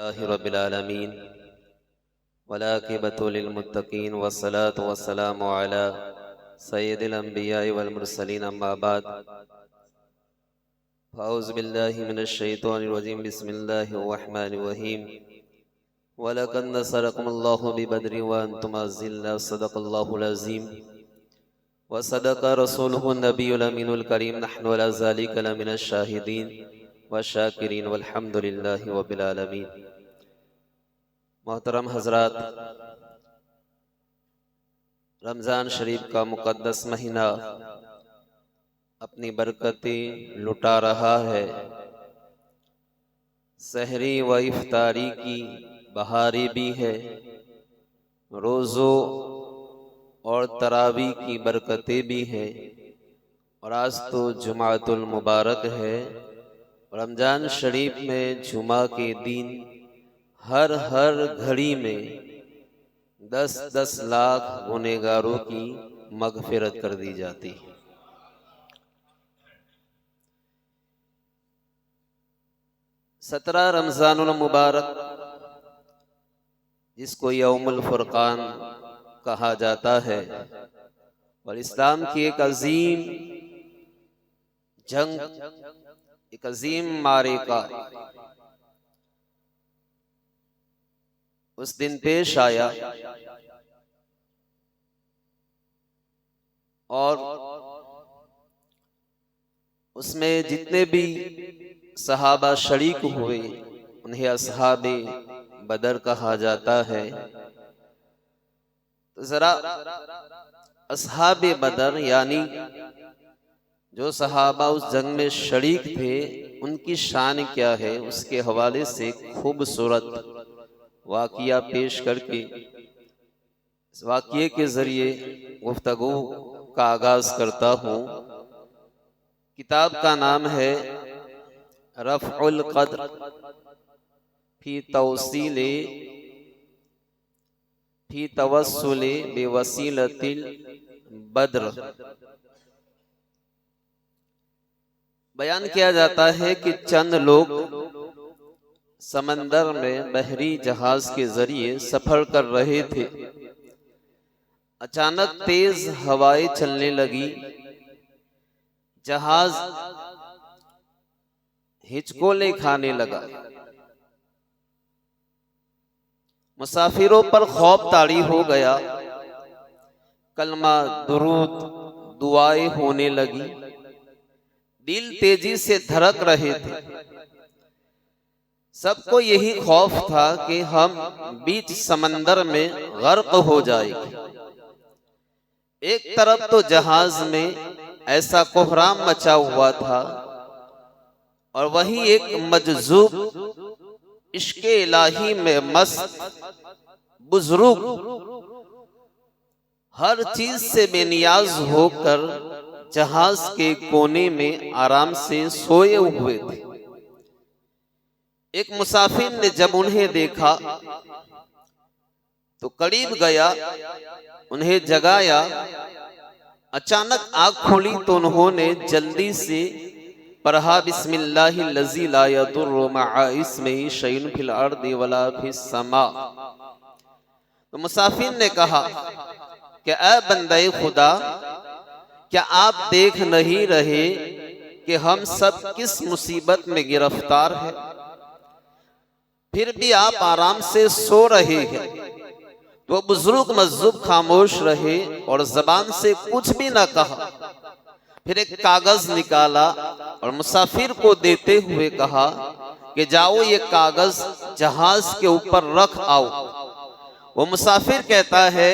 रब्बिल आलमीन वलाकिबतु लिलमुत्तकीन वस्सलातु वस्सलामु अला सय्यिदिल अंबियाइ वल मुरसलीन अम्मा बाद फ़अऊज़ु बिल्लाहि मिनश शैतानिर रजीम बिस्मिल्लाहिर रहमानिर रहीम वलक़द नसरकुमुल्लाहु बिबद्रिन व अंतुम अज़िल्ला सदक़ल्लाहुल अज़ीम व सदक़ रसूलुहुन नबियुल अमीनुल करीम नहनु अला ज़ालिका लमिनश शाहिदीन व शाकिरीन वल्हम्दुलिल्लाहि रब्बिल आलमीन। मोहतरम हजरात, रमज़ान शरीफ का मुक़द्दस महीना अपनी बरकतें लुटा रहा है। सहरी व इफ्तारी की बहारी भी है, रोज़ों और तरावी की बरकतें भी हैं। और आज तो जुमातुल मुबारक है। रमज़ान शरीफ में जुमा के दिन हर घड़ी में 10-10 लाख गुनहगारों की मग़फ़िरत कर दी जाती है। सत्रह रमज़ानुल मुबारक, जिसको यौमुल फुरक़ान कहा जाता है, और इस्लाम की एक अजीम जंग, एक अजीम मारेका उस दिन पेश आया। और उसमें जितने भी सहाबा शरीक हुए उन्हें असहाबे बदर कहा जाता है। तो जरा असहाबे बदर यानी जो सहाबा उस जंग में शरीक थे, उनकी शान क्या है, उसके हवाले से खूबसूरत वाक़िया पेश करके इस वाक़िए के ज़रिए गुफ्तगू का आगाज़ करता हूँ। किताब का नाम है रफ़उल क़द्र फी तवस्सुल बिवसीलतिल बद्र। बयान किया जाता है कि चंद लोग समंदर में बहरी जहाज के जरिए सफर कर रहे थे। अचानक तेज हवाएं चलने लगी, जहाज हिचकोले खाने लगा। मुसाफिरों पर खौफ तारी हो गया। कलमा, दुरूद, दुआएं होने लगी। दिल तेजी से धड़क रहे थे। सबको यही खौफ था कि हम बीच समंदर में गर्क हो जाएंगे। एक तरफ तो जहाज में ऐसा कोहराम मचा हुआ था, और वहीं एक मजजूब इश्क़े इलाही में मस्त बुजुर्ग हर चीज से बेनियाज होकर जहाज के कोने में आराम से सोए हुए थे। एक मुसाफिर ने जब उन्हें देखा तो करीब गया, उन्हें जगाया। अचानक आँख खोली तो उन्होंने जल्दी से पढ़ा, बिस्मिल्लाहिल्लज़ी ला यदुर्रु मअ इस्मिही शैउन फिल अर्दि वला फिस समा। तो मुसाफिर ने कहा कि ऐ बंदे खुदा, क्या आप देख नहीं रहे कि हम सब किस मुसीबत में गिरफ्तार हैं, फिर भी आप आराम से सो रहे हैं। तो बुजुर्ग मजजूब खामोश रहे और जबान से कुछ भी ना कहा। फिर एक कागज निकाला और मुसाफिर को देते हुए कहा कि जाओ ये कागज जहाज के ऊपर रख आओ। वो मुसाफिर कहता है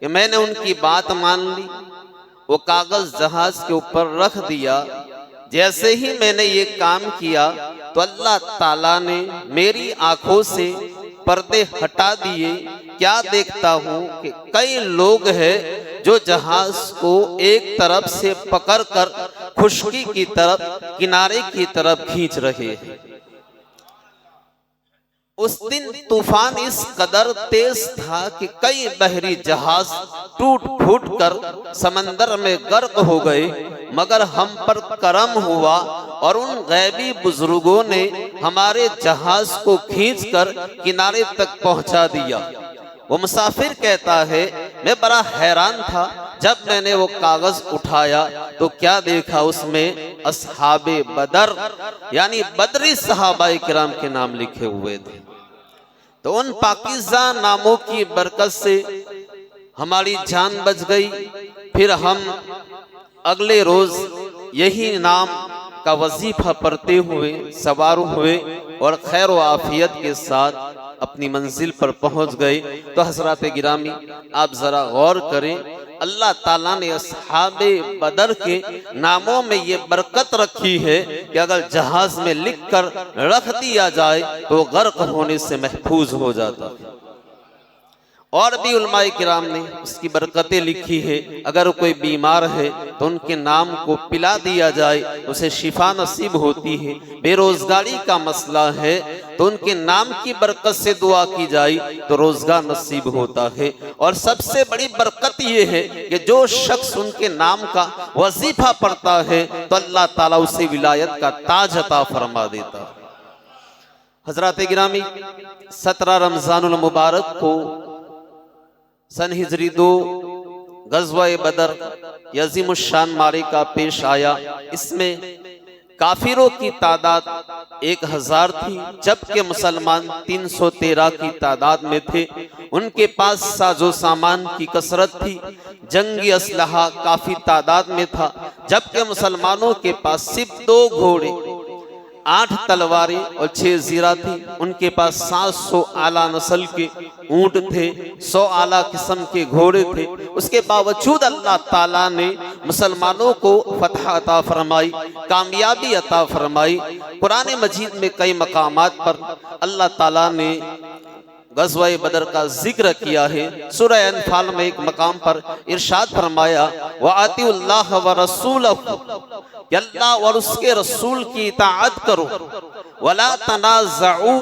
कि मैंने उनकी बात मान ली। वो कागज जहाज के ऊपर रख दिया। जैसे ही मैंने ये काम किया तो अल्लाह ताला ने मेरी आंखों से पर्दे हटा दिए। क्या देखता हूँ कि कई लोग हैं जो जहाज को एक तरफ से पकड़कर खुशकी की तरफ, किनारे की तरफ खींच रहे हैं। उस दिन तूफान इस कदर तेज था कि कई बहरी जहाज टूट फूट कर समंदर में गर्क हो गए। मगर हम पर करम हुआ और उन गैबी बुजुर्गों ने हमारे जहाज को खींचकर किनारे तक पहुंचा दिया। वो मुसाफिर कहता है, मैं बड़ा हैरान था जब मैंने वो कागज उठाया तो क्या देखा, उसमें अस्हाबे बदर यानी बदरी सहाबाए किराम के नाम लिखे हुए थे। तो उन पाकीज़ा नामों की बरकत से हमारी जान बच गई। फिर हम अगले रोज यही नाम का वजीफा पढ़ते हुए सवार हुए और खैर व आफियत के साथ अपनी मंजिल पर पहुंच गए। तो हजरात गिरामी, आप जरा गौर करें, अल्लाह ताला ने अस्हाबे बदर के नामों में ये बरकत रखी है कि अगर जहाज में लिख कर रख दिया जाए तो गर्क होने से महफूज हो जाता है। और भी उलमाए किराम ने उसकी बरकतें लिखी है, अगर कोई बीमार है तो उनके नाम को पिला दिया जाए उसे शिफा नसीब होती है। बेरोजगारी का मसला है तो उनके नाम की बरकत से दुआ की जाए तो रोजगार नसीब होता है। और सबसे बड़ी बरकत ये है कि जो शख्स उनके नाम का वजीफा पढ़ता है तो अल्लाह ताला उसे विलायत का ताज अता फरमा देता है। हजरात गिरामी, 17 रमजानुल मुबारक को सन हिजरी 2 गज़वा बदर यज़ीमुश्शान मारिका पेश आया। इसमें काफिरों की तादाद 1000 थी, जबकि मुसलमान 313 की तादाद में थे। उनके पास साजो सामान की कसरत थी, जंगी असलहा काफी तादाद में था, जबकि मुसलमानों के पास सिर्फ 2 घोड़े, 8 तलवारें और 6 जीरा थी। उनके पास 700 आला नस्ल के ऊंट थे, 100 आला किस्म के घोड़े थे। उसके बावजूद अल्लाह ताला ने मुसलमानों को फतह अता फरमाई, कामयाबी अता फरमाई। कुरान मजीद में कई मकामात पर अल्लाह ताला ने गज़वा बदर का जिक्र किया है। सूरह अनफाल में एक मकाम पर इरशाद फरमाया, व अतिउल्लाह व रसूलहु, अल्लाह और उसके रसूल की इताअत करो, वला तनाज़उ,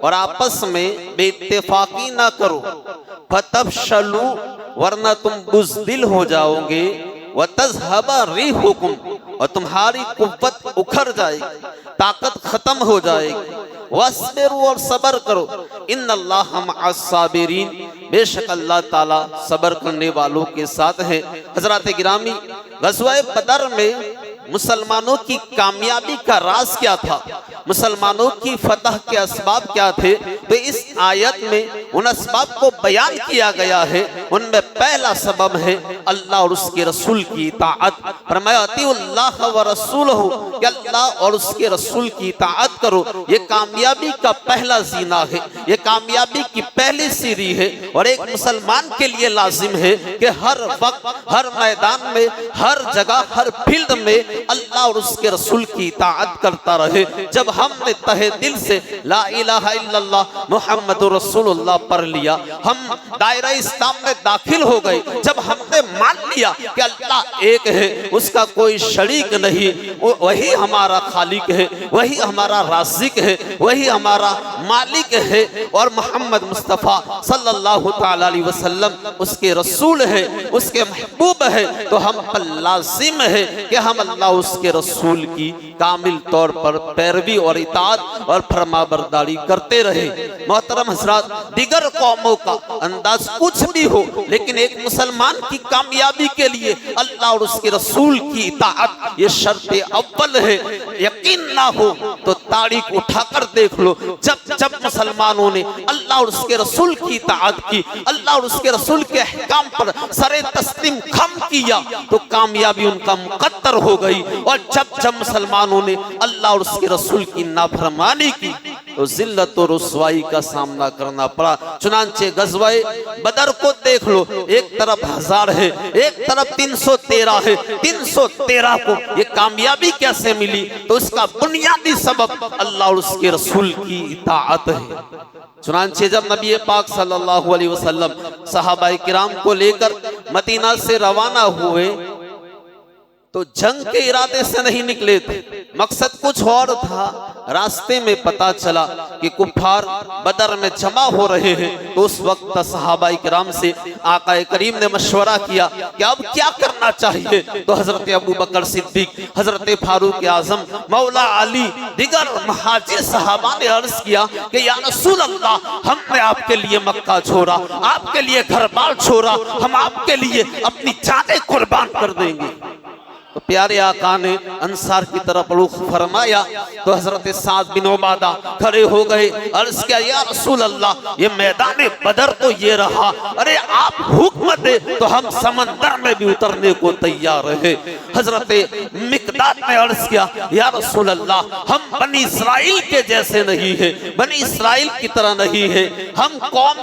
और आपस में बेइत्तेफाकी ना करो, फतफशलू, वरना तुम बुज़दिल हो जाओगे, व तज़हबा रिहुकुम, और तुम्हारी कुव्वत उखड़ जाएगी, ताकत खत्म हो जाएगी। वस्बिरु, और सबर करो, इन्नल्लाह मअस-साबिरीन, बेशक अल्लाह ताला सबर करने वालों के साथ है। हजरात गिरामी, गज़वा बदर में मुसलमानों की कामयाबी का राज क्या था, मुसलमानों की फतह के असबाब क्या थे, तो इस आयत में उन असबाब को बयान किया गया है। उनमें पहला सबब है अल्लाह और उसके रसूल की इताअत। फरमाया अतिउल्लाह व रसूलहु, कि अल्लाह और उसके रसूल की इताअत करो। ये कामयाबी का पहला जीना है, ये कामयाबी की पहली सीढ़ी है। और एक मुसलमान के लिए लाजिम है कि हर वक्त, हर मैदान में, हर जगह, हर फील्ड में अल्लाह और उसके रसूल की इताअत करता रहे। जब हमने तहे दिल से ला इलाहा इल्लल्लाह मुहम्मदुर रसूलुल्लाह पढ़ लिया, हम दायरा इस्लाम में दाखिल हो गए। जब हमने मान लिया कि अल्लाह एक है, उसका कोई शरीक नहीं, वही हमारा खालिक है, वही हमारा राज़िक है, वही हमारा मालिक है, और मोहम्मद मुस्तफ़ा सल्लल्लाहु तआला अलैहि वसल्लम उसके रसूल है, उसके महबूब है, तो हम पर लाजिम है कि हम अल्लाह उसके रसूल की कामिल तौर पर पैरवी और इताअत और फरमाबरदारी करते रहे। मोहतरम हजरात, दिगर कौमों का अंदाज कुछ भी हो, लेकिन एक मुसलमान की कामयाबी के लिए अल्लाह और उसके रसूल की इताअत ये शर्त अव्वल है। यकीन ना हो तो तारीख उठाकर देख लो, जब जब मुसलमानों ने अल्लाह और उसके रसूल की इताअत की, अल्लाह और उसके रसूल के अहकाम पर सरे तस्लीम खम किया, तो कामयाबी उनका मुकद्दर हो गई। और जब जब मुसलमानों ने अल्लाह और उसके रसूल की नाफरमानी की तो जिल्लत और रुसवाई का सामना करना पड़ा। चुनांचे गज़वाए बदर को देख लो, एक तरफ 1000 है, एक तरफ 313 है। 313 को ये कामयाबी कैसे मिली, तो उसका बुनियादी सबब अल्लाह और उसके रसूल की इताअत है। चुनांचे जब नबी पाक सल्लल्लाहु अलैहि वसल्लम सहाबाए किराम को लेकर मदीना से रवाना हुए तो जंग के इरादे से नहीं निकले थे, मकसद कुछ और था। रास्ते में पता चला कि कुफार बदर में जमा हो रहे हैं। तो उस वक्त सहाबाई किराम से आका करीम ने मशवरा किया कि अब क्या करना चाहिए। तो हजरत अबू बकर सिद्दीक, हजरत फारूक आजम, मौला अली, दिगर महाजिर सहाबा ने अर्ज किया कि या रसूल अल्लाह, हमने आपके लिए मक्का छोड़ा, आपके लिए घर बार छोड़ा, हम आपके लिए अपनी जानें कुर्बान कर देंगे। तो प्यारे आका ने अंसार की तरफ रुख फरमाया तो हजरत साद बिन उबादा खड़े हो गए। अर्ज किया या रसूल अल्लाह, ये मैदान बदर तो ये रहा, अरे आप हुक्म दे तो हम समंदर में भी उतरने को तैयार है। हजरत मिकदाद ने अर्ज किया या रसूल अल्लाह, हम बनी इसराइल के जैसे नहीं है, बनी इसराइल की तरह नहीं है, हम कौम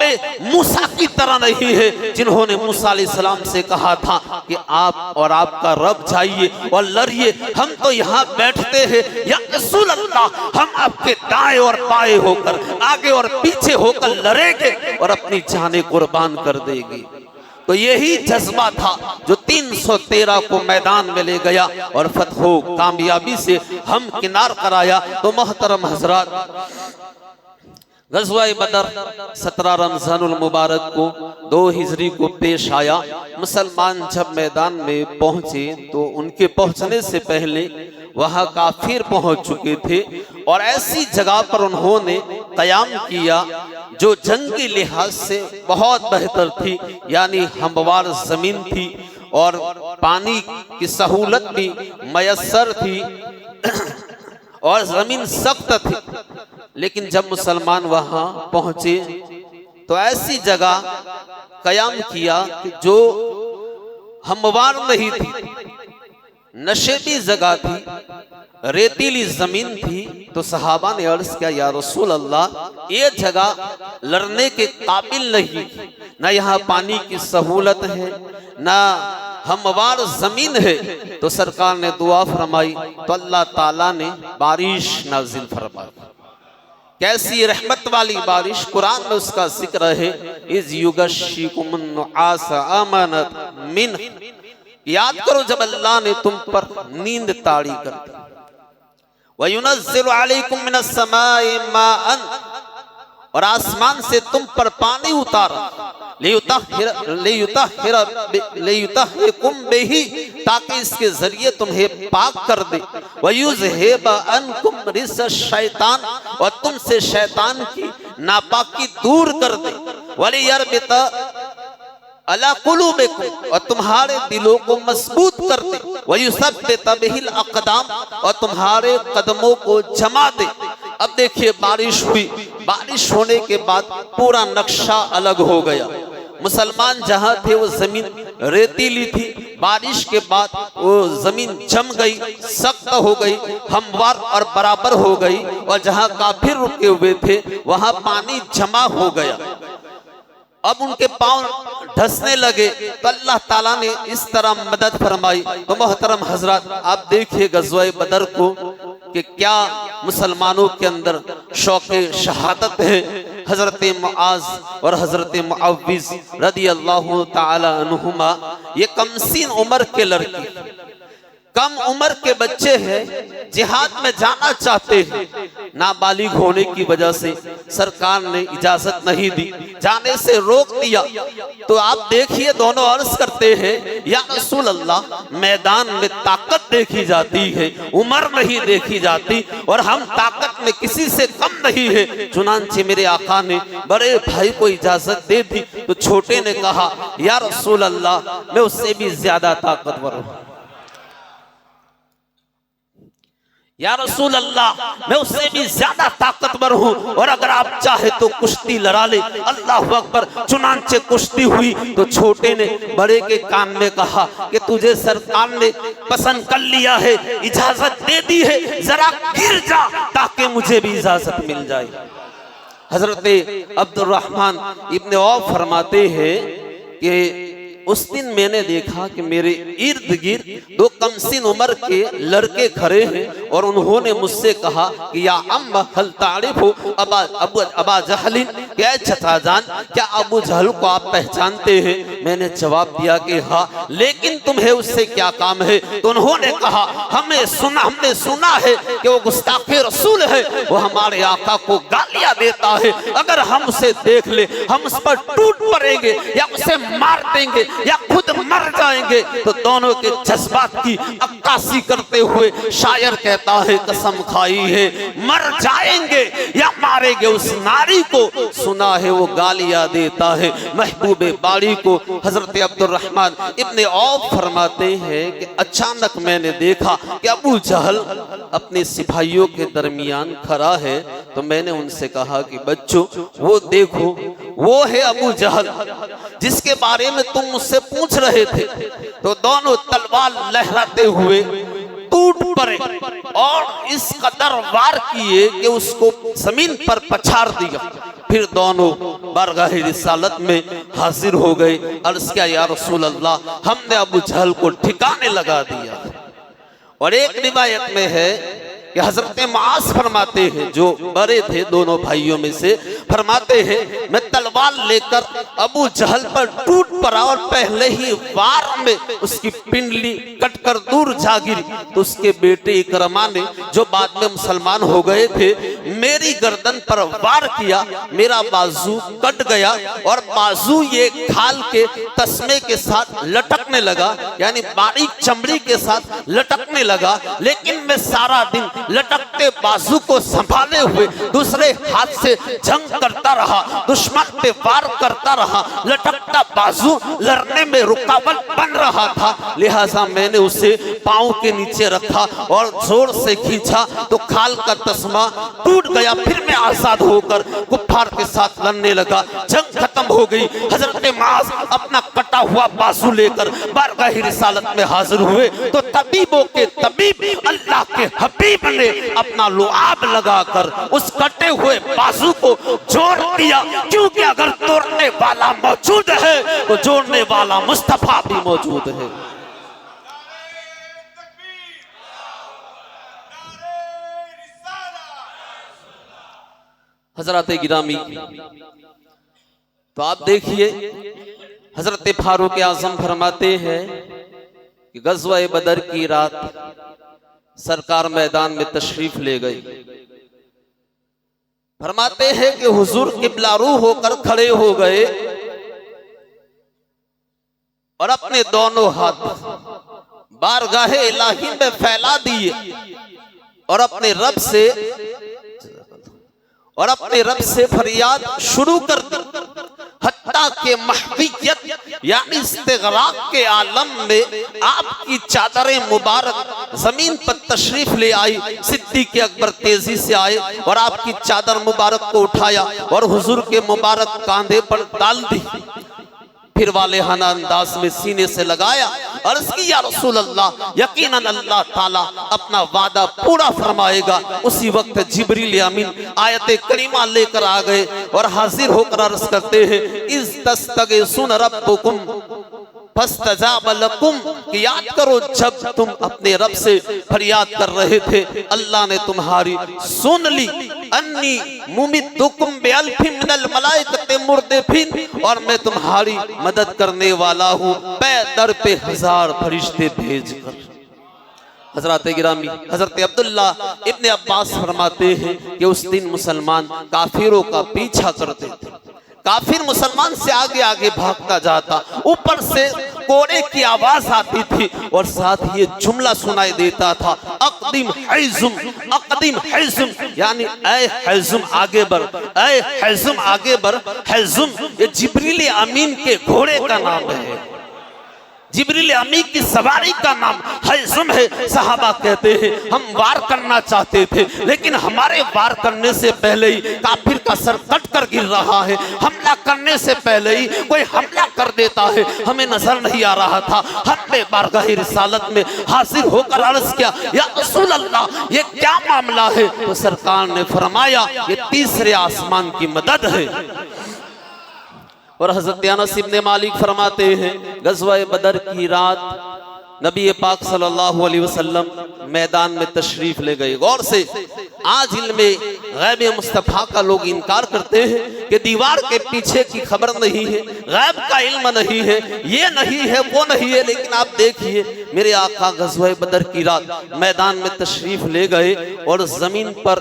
मूसा की तरह नहीं है जिन्होंने मूसा अलैहिस्सलाम से कहा था कि आप और आपका रब जाइए और लड़िए, हम तो यहाँ बैठते हैं। या रसूल अल्लाह, हम आपके दाएं और बाएं होकर, आगे और पीछे होकर लड़ेंगे और अपनी जानें कुर्बान कर देंगे। तो यही जज्बा था जो 313 को मैदान में ले गया और फतहो कामयाबी से हम किनार कराया। तो मोहतरम हजरात, गज़वाए बदर 17 रमज़ानुल मुबारक को 2 हिजरी को पेश आया। मुसलमान जब मैदान में पहुंचे तो उनके पहुंचने से पहले वहां काफिर पहुंच चुके थे और ऐसी जगह पर उन्होंने कयाम किया जो जंगी लिहाज से बहुत बेहतर थी, यानी हमवार जमीन थी और पानी की सहूलत भी मयसर थी और जमीन सख्त थी। लेकिन जब मुसलमान वहां पहुंचे तो ऐसी जगह कयाम किया कि जो हमवार नहीं थी, नशेबी जगह थी, रेतीली जमीन थी। तो सहाबा ने अर्ज किया या रसूल अल्लाह, ये जगह लड़ने के काबिल नहीं, ना यहाँ पानी की सहूलत है, ना हमवार जमीन है। तो सरकार ने दुआ फरमाई तो अल्लाह ताला ने बारिश नाजिल फरमाई। कैसी रहमत वाली बारिश, कुरान में उसका जिक्र है, इज़ युगश्शिकुमुन नुआस अमानत मिन। याद करो जब अल्लाह ने तुम पर नींद ताड़ी कर दी। वयुनज़्ज़िलु अलैकुम मिनस समाई माअन, और आसमान से तुम पर पानी उतारा, लियुतहिरकुम बिही, ताकि इसके जरिए तुम्हें पाक कर दे। वयुज़हिबा अन्कुम रिज्स शैतान, और तुमसे शैतान की नापाकी दूर कर दे। वलियरबिता अला कुलूबिकुम, और तुम्हारे दिलों को मजबूत कर दे। वयुसब्बित बिहिल अक़दाम, और तुम्हारे कदमों को जमा दे। अब देखिए बारिश हुई, बारिश होने के बाद पूरा नक्शा अलग हो गया। मुसलमान जहां थे वो जमीन रेतीली थी, बारिश के बाद वो जमीन जम गई, सख्त हो गई, हमवार और बराबर हो गई। और जहां काफिर रुके हुए थे वहां पानी जमा हो गया। अब उनके पांव धंसने लगे तो अल्लाह ताला ने इस तरह मदद फरमाई। तो मोहतरम हजरात, आप देखिए गज़वाए बदर को कि क्या मुसलमानों के अंदर शौक़े शहादत है। हजरत मुआज और हजरत मुअव्विज़ रदी अल्लाह ताला अन्हुमा, ये कमसीन उम्र के लड़के, कम उम्र के बच्चे हैं, जिहाद में जाना चाहते हैं। नाबालिग होने की वजह से सरकार ने इजाजत नहीं दी, जाने से रोक दिया। तो आप देखिए दोनों अर्ज करते हैं या रसूल अल्लाह, मैदान में ताकत देखी जाती है, उम्र नहीं देखी जाती, और हम ताकत में किसी से कम नहीं है। चुनांचे मेरे आका ने बड़े भाई को इजाजत दे दी तो छोटे ने कहा या रसूल अल्लाह, मैं उससे भी ज्यादा ताकतवर हूं। या रसूल अल्लाह, मैं उससे भी ज्यादा ताकतवर हूँ, और अगर आप चाहे तो कुश्ती लड़ा ले। अल्लाह अकबर। चुनांचे कुश्ती हुई तो छोटे ने बड़े के कान में कहा कि तुझे सरकार ने पसंद कर लिया है, इजाजत दे दी है, जरा गिर जा ताकि मुझे भी इजाजत मिल जाए। हजरत अब्दुर्रहमान इब्ने औफ फरमाते हैं कि उस दिन मैंने देखा कि मेरे इर्द गिर्द 2 कमसीन उम्र के लड़के खड़े हैं और उन्होंने मुझसे कहा कि या अम्मा हल तारिफु अबा जहलिन, क्या चचाजान, क्या अबू जहल को आप पहचानते हैं? मैंने जवाब दिया कि हाँ, लेकिन तुम्हें उससे क्या काम है? तो उन्होंने कहा हमने सुना है कि वो गुस्ताखे रसूल है, वो हमारे आका को गालियां देता है, अगर हम उसे देख ले हम उस पर टूट पड़ेंगे या उसे मार देंगे या खुद मर जाएंगे। तो दोनों के जज्बात की अक्कासी करते हुए शायर कहता है कसम खाई है मर जाएंगे या मारेंगे उस नारी को, सुना है वो गालियां देता है महबूबे बाड़ी को। हजरत अब्दुर्रहमान इब्ने औफ फरमाते हैं कि अचानक मैंने देखा कि अबू जहल अपने सिपाहियों के दरमियान खड़ा है, तो मैंने उनसे कहा कि बच्चों वो देखो वो है अबू जहल जिसके बारे में तुम मुझसे पूछ रहे थे। तो दोनों तलवार लहराते हुए टूट पड़े और इस कदर वार किए कि उसको जमीन पर पछाड़ दिया। फिर दोनों बारगाह रिसालत में हाजिर हो गए। अर्ज़ किया या रसूल अल्लाह, हमने अबू जहल को ठिकाने लगा दिया। और एक रिवायत में है कि हजरत मुआज़ फरमाते हैं, जो बड़े थे दोनों भाइयों में से, फरमाते हैं मैं तलवार लेकर अबू जहल पर टूट पड़ा और पहले ही वार में उसकी पिंडली कटकर दूर जा गिरी। तो उसके बेटे इकरमा ने, जो बाद में मुसलमान हो गए थे, मेरी गर्दन पर वार किया, मेरा बाजू कट गया और बाजू ये खाल के तस्मे के साथ लटकने लगा, यानी बारीक चमड़ी के साथ लटकने लगा। लेकिन मैं सारा दिन लटकते बाजू को संभाले हुए दूसरे हाथ से जंग करता रहा, दुश्मन पे वार करता रहा। लटकता बाजू लड़ने में रुकावट बन रहा था, लिहाजा मैंने उसे पांव के नीचे रखा और जोर से खींचा तो खाल का तस्मा टूट गया। फिर मैं आजाद होकर कुफ्फार के साथ लड़ने लगा। जंग खत्म हो गई। हजरत मुआज़ अपना कटा हुआ बाजू लेकर बारगाह रिसालत में हाजिर हुए तो तबीबों के तबीब अल्लाह के हबीब ने अपना लुआब लगाकर उस कटे हुए बाजू को जोड़ दिया, क्योंकि अगर तोड़ने वाला मौजूद है तो जोड़ने वाला मुस्तफा भी मौजूद है। हजरत गिरामी, तो आप देखिए हजरत फारूक आजम फरमाते हैं कि गज़वा बदर की रात सरकार मैदान में तशरीफ ले गई। फरमाते हैं कि हुजूर किबलारू होकर खड़े हो गए और अपने दोनों हाथ बारगाह इलाही में फैला दिए और अपने रब से फरियाद शुरू कर दी। हत्ता के महवियत यानी इस्तिग़राक़ के आलम में आपकी चादरें मुबारक जमीन पर तशरीफ ले आई। सिद्दीक़ अकबर तेजी से आए और आपकी चादर मुबारक को उठाया और हुजूर के मुबारक कांधे पर डाल दी। फिर वाले हना अंदाज में सीने से लगाया। अर्ज़ की या रसूल अल्लाह, यकीनन अल्लाह ताला अपना वादा पूरा फरमाएगा। उसी वक्त जिब्रील अमीन आयत करीमा लेकर आ गए और हाजिर होकर अर्ज़ करते हैं इज़ तस्तग़ीसून रब्बकुम फस्तजाब लकुम, कि याद करो जब तुम अपने रब से फरियाद कर रहे थे अल्लाह ने तुम्हारी सुन ली। अन्नी मुमिद्दुकुम बिअल्फिन मिनल मलाइकति मुर्दिफिन, और मैं तुम्हारी मदद करने वाला हूँ पे दर पे 1000 फरिश्ते भेज कर। हजरत गिरामी हजरत अब्दुल्ला इब्ने अब्बास फरमाते हैं कि उस दिन मुसलमान काफिरों का पीछा करते थे। काफिर मुसलमान से आगे आगे भागता जाता, ऊपर से कोड़े की आवाज आती थी और साथ ये जुमला सुनाई देता था अक़दिम हैज़ुम, यानी ऐ हैज़ुम आगे बढ़, ऐ हैज़ुम आगे बढ़। हैज़ुम ये जिब्रील अमीन के घोड़े का नाम है, जिब्रील अमीन की सवारी का नाम हैज़ुम है। सहाबा कहते हैं हम वार करना चाहते थे, लेकिन हमारे वार करने से पहले ही काफिर का सर कट कर गिर रहा है। हमला करने से पहले ही कोई हमला कर देता है, हमें नजर नहीं आ रहा था। हमने बारगाह रिसालत में हाजिर होकर अर्ज़ किया या रसूल अल्लाह ये क्या मामला है? तो सरकार ने फरमाया ये तीसरे आसमान की मदद है। और हज़रत अनस इब्ने मालिक फरमाते हैं गज़वा बदर की रात नबी पाक सल्लल्लाहु अलैहि वसल्लम मैदान में तशरीफ ले गए। गौर से, आज इल्मे गैब मुस्तफ़ा का लोग इनकार करते हैं कि दीवार के पीछे की खबर नहीं है, गैब का इल्म नहीं है, ये नहीं है, वो नहीं है। लेकिन आप देखिए, मेरे आका गज़वे बदर की रात मैदान में तशरीफ ले गए और जमीन पर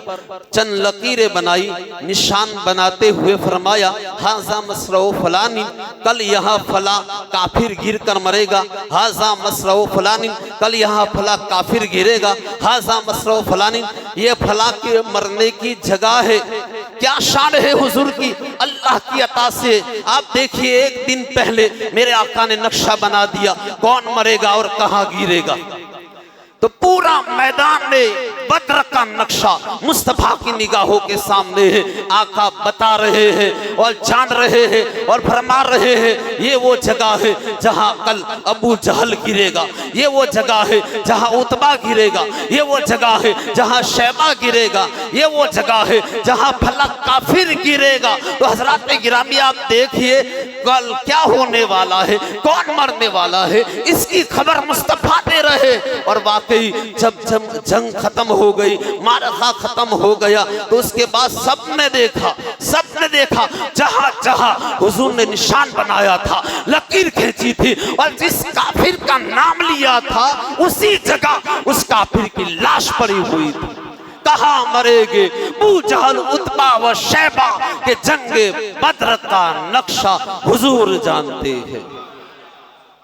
चंद लकीरें बनाई, निशान बनाते हुए फरमाया, हाजा मसरओ फलानी, कल यहाँ फला काफिर गिर कर मरेगा। हाजा मसरओ फलानी, कल यहाँ फला काफिर गिरेगा। हाजा मसरओ फलानी, ये फला के मरने की जगह है। क्या शान है हुजूर की, अल्लाह की अता से। आप देखिए, एक दिन पहले मेरे आका ने नक्शा बना दिया कौन मरेगा और कहां गिरेगा। तो पूरा मैदान में बद्र का नक्शा मुस्तफा की निगाहों के सामने है। आका बता रहे हैं और जान रहे हैं और फरमा रहे हैं, ये वो जगह है जहां कल अबू जहल गिरेगा, ये वो जगह है जहां उतबा गिरेगा, ये वो जगह है जहां शैबा गिरेगा, ये वो जगह है जहां फला काफिर गिरेगा। तो हजरात गिरामी, आप देखिए कल क्या होने वाला है, कौन मरने वाला है, इसकी खबर मुस्तफा दे रहे। और जब जंग खत्म हो गई, मारखा खत्म हो गया, तो उसके बाद सबने देखा जहां जहां हुजूर ने निशान बनाया था, लकीर खींची थी और जिस काफिर का नाम लिया था, उसी जगह उस काफिर की लाश पड़ी हुई थी। कहां मरेगे? अबू जहल, उतबा व शैबा के जंगे बद्र का नक्शा हुजूर जानते हैं।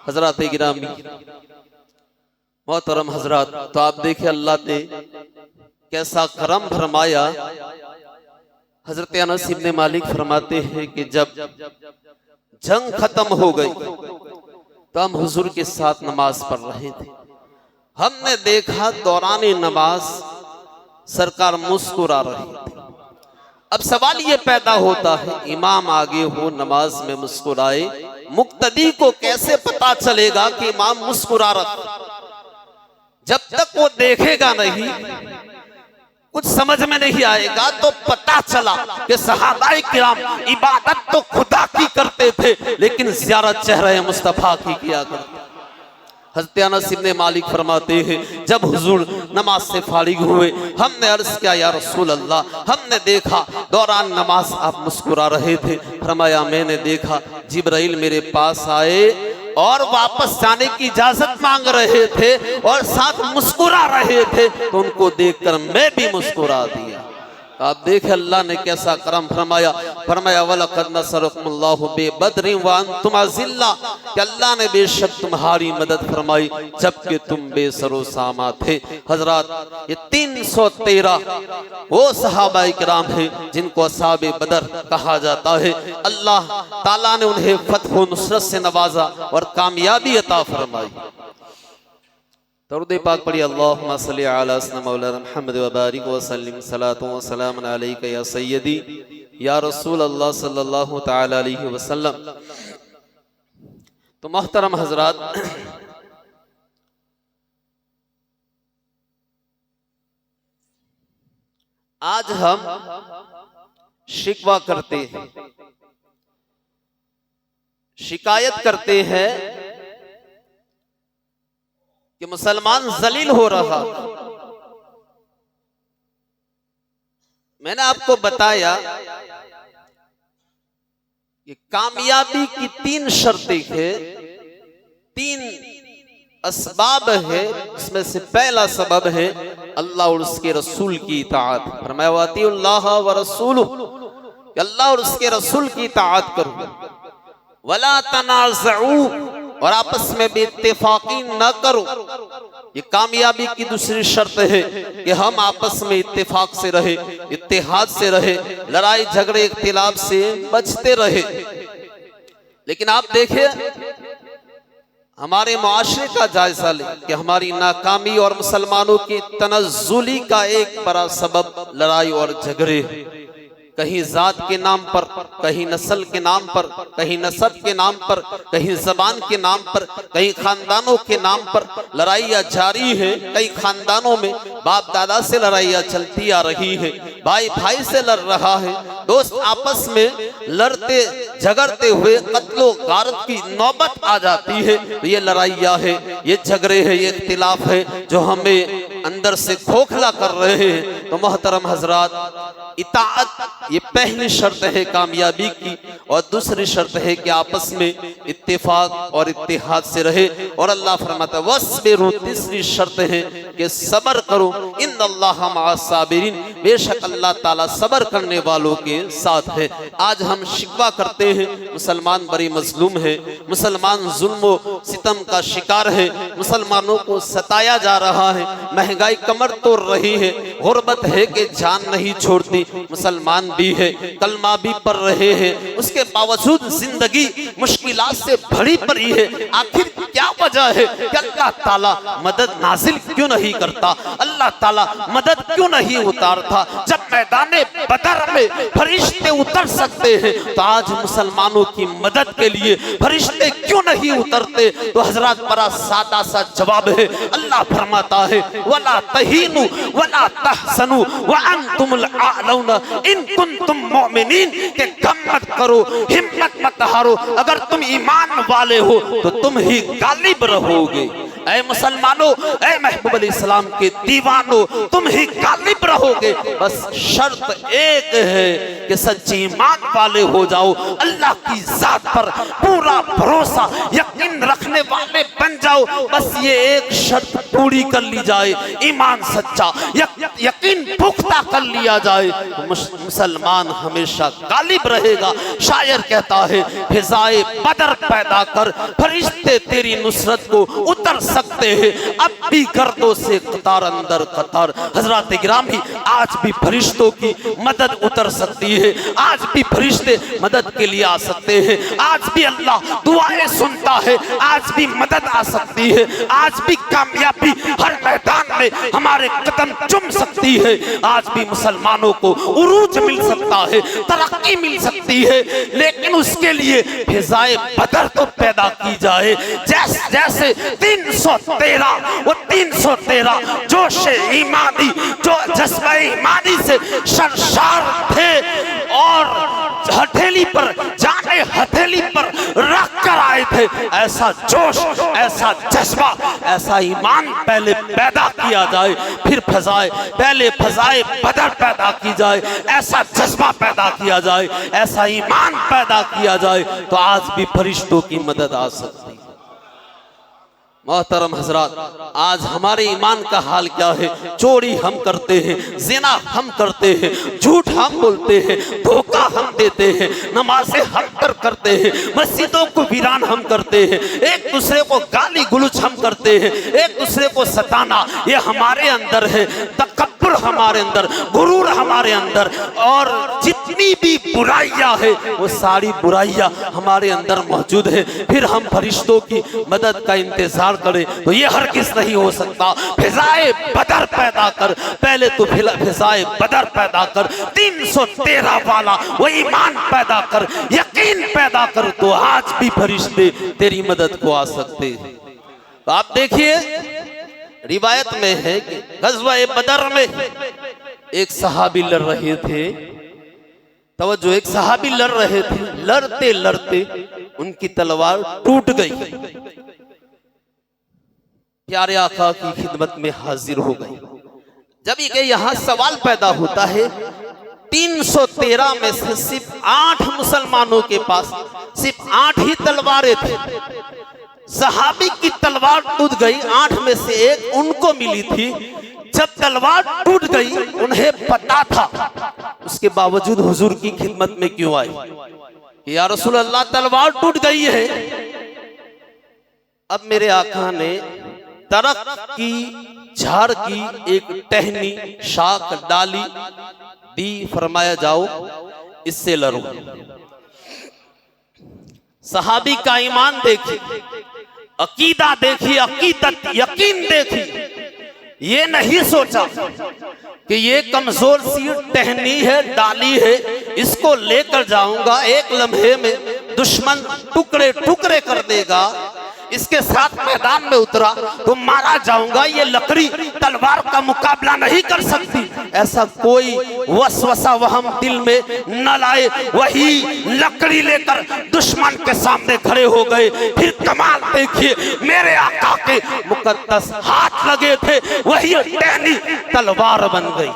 हजरात गिरामी, मोहतरम हजरात, तो आप देखिए अल्लाह ने कैसा करम फरमाया। हजरत अनस इब्ने मालिक फरमाते हैं कि जब जंग खत्म हो गई तो हम हुजूर के साथ नमाज पढ़ रहे थे। हमने देखा दौरान नमाज सरकार मुस्कुरा रहे थे। अब सवाल ये पैदा होता है, इमाम आगे हो नमाज में मुस्कुराए, मुक्तदी को कैसे पता चलेगा कि इमाम मुस्कुरा रहा? जब तक वो देखेगा नहीं, कुछ समझ में नहीं आएगा। तो पता चला कि सहाबाए किराम इबादत तो खुदा की करते थे, लेकिन ज़ियारत चेहरे मुस्तफा की किया करते। हज़रत अनस इब्ने मालिक फरमाते हैं, जब हुजूर नमाज से फारिग हुए, हमने अर्ज किया, या रसूल अल्लाह, हमने देखा दौरान नमाज आप मुस्कुरा रहे थे। फरमाया, मैंने देखा जिब्राइल मेरे पास आए और वापस जाने की इजाजत मांग रहे थे और साथ मुस्कुरा रहे थे, तो उनको देखकर मैं भी मुस्कुरा दिया। आप देखें अल्लाह ने कैसा करम फरमाया। फरमाया, वलक़द नसरकुमुल्लाहु बिबद्रिन व अंतुम अज़िल्ला, कि अल्लाह ने बेशक तुम्हारी मदद फरमाई जबकि तुम बेसरो सामा थे। हजरात, ये 313 वो सहाबाए किराम हैं जिनको असहाबे बदर कहा जाता है। अल्लाह ताला ने उन्हें फतह व नुसरत से नवाजा और कामयाबी अता फरमाई। दरूद पाक पढ़िए, अल्लाहुम्मा सल्लि अला सय्यिदिना मौलाना मुहम्मद व बारिक व सल्लिम सलातु व सलाम अलैका या सय्यदी या रसूल अल्लाह सल्लल्लाहु तआला अलैहि वसल्लम। तो मोहतरम हजरात, आज हम शिकवा करते हैं, शिकायत करते हैं कि मुसलमान जलील हो रहा। मैंने आपको बताया कि कामयाबी की 3 शर्तें हैं, 3 असबाब है। इसमें से पहला सबब है अल्लाह और उसके रसूल की इताअत। फरमाया, वातिउल्लाह व रसूलुहु, कि अल्लाह और उसके रसूल की इताअत करो। वला तनाज़उ, और आपस में भी इत्तेफाकी न करो। ये कामयाबी की दूसरी शर्त है कि हम आपस में इत्तेफाक से रहे, इत्तेहाद से रहे, लड़ाई झगड़े इख्तिलाफ से बचते रहे। लेकिन आप देखिए, हमारे मुआशरे का जायजा लें कि हमारी नाकामी और मुसलमानों की तनज़्ज़ुली का एक बड़ा सबब लड़ाई और झगड़े। कहीं जात के नाम पर, कहीं नस्ल के नाम पर, कहीं नसब के नाम पर, कहीं जबान के नाम पर, कहीं खानदानों के नाम पर लड़ाइयाँ जारी है। कई खानदानों में बाप दादा से लड़ाइयाँ चलती आ रही है। भाई भाई से लड़ रहा है, दोस्त आपस में लड़ते झगड़ते हुए कत्लो गारत की नौबत आ जाती है, तो ये लड़ाइयाँ है, ये झगड़े हैं, ये इख्तिलाफ है जो हमें अंदर से खोखला कर रहे हैं। तो मोहतरम हजरात, इताअत ये पहली शर्त है कामयाबी की, और दूसरी शर्त है कि आपस में इत्तेफाक और इत्तेहाद से रहे। और अल्लाह फरमाता है वस्बिरू, तीसरी शर्त है कि सब्र करो, इन्नल्लाह मअस साबिरीन, बेशक अल्लाह ताला सब्र करने वालों के साथ है। आज हम शिकवा करते हैं मुसलमान बड़ी मजलूम है, मुसलमान जुल्म सितम का शिकार है, मुसलमानों को सताया जा रहा है, महंगाई कमर तोड़ रही है, गुर्बत है कि जान नहीं छोड़ती, मुसलमान भी है, कलमा भी पढ़ रहे हैं, उसके बावजूद जिंदगी मुश्किलात से भरी पड़ी है। आखिर क्या वजह है कि अल्लाह ताला मदद नाजिल क्यों नहीं करता, अल्लाह ताला मदद क्यों नहीं उतारता? जब मैदाने बदर में फरिश्ते उतर सकते हैं तो आज मुसलमानों की मदद के लिए फरिश्ते क्यों नहीं उतरते? तो हजरत बड़ा सादा सा जवाब है, अल्लाह फरमाता है वला तहीनु वला तहसनु व अंतुमुल आलौना इन कुंतुम मोमिनीन, के गम मत करो, हिम्मत मत हारो, अगर तुम ईमान वाले हो तो तुम ही गालिब रहोगे। ऐ मुसलमानों, ऐ महबूब अलैहिस्सलाम के दीवानों, तुम ही गालिब रहोगे। बस शर्त एक है कि सच्ची ईमान वाले हो जाओ, अल्लाह की जात पर पूरा भरोसा यकीन रखने वाले बन जाओ। बस ये एक शर्त पूरी कर ली जाए, ईमान सच्चा यकीन पुख्ता कर लिया जाए तो मुसलमान हमेशा गालिब रहेगा। शायर कहता है फिजाए बदर पैदा कर, फरिश्ते तेरी नुसरत को उतर सकते हैं, अब भी गर्दों से कतार अंदर कतार। हजरत गिरामी, आज भी फरिश्तों की मदद उतर सकती है, आज भी फरिश्ते मदद के लिए आ सकते हैं, आज भी अल्लाह दुआएं सुनता है, आज भी मदद आ सकती है, आज भी कामयाबी हर मैदान में हमारे कदम चुम सकती है, आज भी मुसलमानों को उरूज मिल सकता है, तरक्की मिल सकती है। लेकिन उसके लिए फिजाए बदर तो पैदा की जाए। जैसे 313 वो 313 जोश ईमानी, जो जज्बा ईमानी से सरशार थे और हथेली पर जाने हथेली पर रख कर आए थे, ऐसा जोश, ऐसा जज्बा, ऐसा ईमान पहले पैदा किया जाए, फिर पहले फजाए बदर पैदा की जाए, ऐसा जज्बा पैदा किया जाए, ऐसा ईमान पैदा किया जाए तो आज भी फरिश्तों की मदद आ सकती है। मोहतरम हजरात, आज हमारे ईमान का हाल क्या है? चोरी हम करते हैं, जिना हम करते हैं, झूठ हम बोलते हैं, धोखा हम देते हैं, नमाज़ें हम करते हैं, मस्जिदों को वीरान हम करते हैं, एक दूसरे को गाली गुलूच हम करते हैं, एक दूसरे को सताना ये हमारे अंदर है, तकब्बुर हमारे अंदर, गुरूर हमारे अंदर, और जितनी भी बुराइयां है वो सारी बुराइयां हमारे अंदर मौजूद है। फिर हम फरिश्तों की मदद का इंतजार करे तो ये हरगिज़ नहीं हो सकता। फिजाए बदर पैदा कर, पहले तो फिजाए बदर पैदा कर, 313 वाला वो ईमान पैदा कर, यकीन पैदा कर, तो आज भी फरिश्ते तेरी मदद को आ सकते हैं। तो आप देखिए रिवायत में है कि गज़वा बदर में एक सहाबी लड़ रहे थे, तवज्जो, एक सहाबी लड़ रहे थे, लड़ते लड़ते उनकी तलवार टूट गई, प्यारे आका की खिदमत में हाजिर हो गए। जब ये यहाँ सवाल पैदा होता है, 313 में से सिर्फ 8 मुसलमानों के पास सिर्फ 8 ही तलवारें थी। सहाबी की तलवार टूट गई, 8 में से एक उनको मिली थी। जब तलवार टूट गई उन्हें पता था, उसके बावजूद हुजूर की खिदमत में क्यों आए कि या रसूल अल्लाह तलवार टूट गई है। अब मेरे आका ने तरक की झाड़ की एक टहनी शाख डाली दी, फरमाया जाओ इससे लड़ो। सहाबी का ईमान देखी, अकीदा देखी, अकीदत यकीन देखी, ये नहीं सोचा कि ये कमजोर सी टहनी है, डाली है, इसको लेकर जाऊंगा, एक लम्हे में दुश्मन टुकड़े टुकड़े कर देगा, इसके साथ मैदान में उतरा तो मारा जाऊंगा, ये लकड़ी तलवार का मुकाबला नहीं कर सकती। ऐसा कोई वसवसा वहम दिल में न लाए, वही लकड़ी लेकर दुश्मन के सामने खड़े हो गए। फिर कमाल देखिए, मेरे आका के मुकद्दस हाथ लगे थे, वही टहनी तलवार बन गई,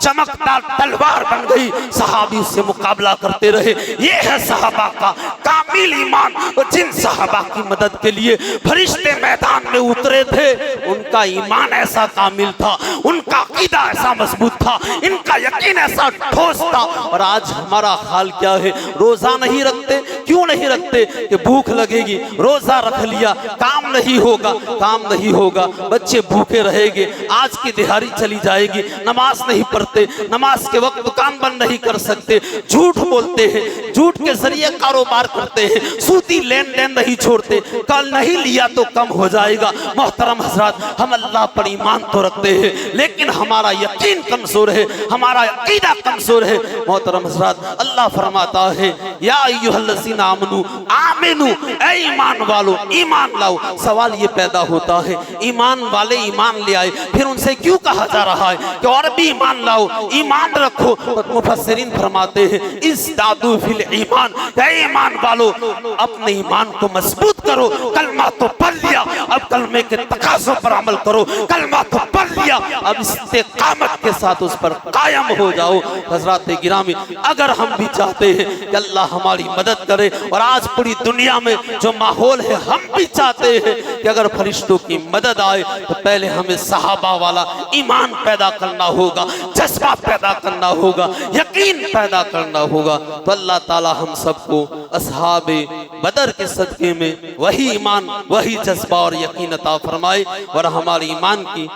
चमकदार तलवार बन गई। सहाबी से मुकाबला करते रहे। ये है सहाबा का कामिल ईमान। और जिन सहाबा की मदद के लिए फरिश्ते मैदान में उतरे थे, उनका ईमान ऐसा कामिल था, उनका अकीदा ऐसा मजबूत था, इनका यकीन ऐसा ठोस था। और आज हमारा हाल क्या है? रोजा नहीं रखते। क्यों नहीं रखते? कि भूख लगेगी। रोजा रख लिया, काम नहीं होगा, काम नहीं होगा, बच्चे भूखे रहेंगे, आज की दिहाड़ी चली जाएगी, नमाज नहीं पढ़ते, नमाज के वक्त दुकान बंद नहीं कर सकते, झूठ बोलते हैं, झूठ के जरिए कारोबार करते हैं, सूदी लेन देन नहीं छोड़ते, कल नहीं लिया तो कम हो जाएगा। मोहतरम हजरात, हम अल्लाह पर ईमान तो रखते हैं, लेकिन हमारा यकीन कमजोर है, हमारा अकीदा कमजोर है। मोहतरम हजरात, अल्लाह फरमाता है, या अय्युहल्लज़ीना आमनू आमिनू, ऐ ईमान वालों ईमान लाओ। सवाल ये पैदा होता है, ईमान वाले ईमान ले आए, फिर उनसे क्यों कहा जा रहा है कि और भी ईमान लाओ, ईमान रखो? मुफस्सिरीन फरमाते हैं, इज़दादू फिल ईमान, ईमान वालों अपने ईमान को मजबूत करो। कलमा तो पढ़ लिया, अब कलमे के तकाज़ों पर अमल करो। कलमा तो पढ़ लिया, अब इस्तिक़ामत के साथ उस पर कायम हो जाओ। हज़रात गिरामी, अगर हम भी चाहते हैं कि अल्लाह हमारी मदद करे, और आज पूरी दुनिया में जो माहौल है, हम भी चाहते हैं कि अगर फरिश्तों की मदद आए, तो पहले हमें सहाबा वाला ईमान पैदा करना होगा, जज्बा पैदा करना होगा, यकीन पैदा करना होगा। तो अल्लाह ताला हम सबको असहाबे बदर के सदके में वही ईमान, वही जज्बा और यकीन अता फरमाए, और हमारे ईमान की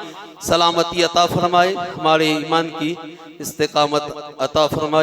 सलामती अता फरमाए, हमारे ईमान की इस्तिकामत अता फरमाए।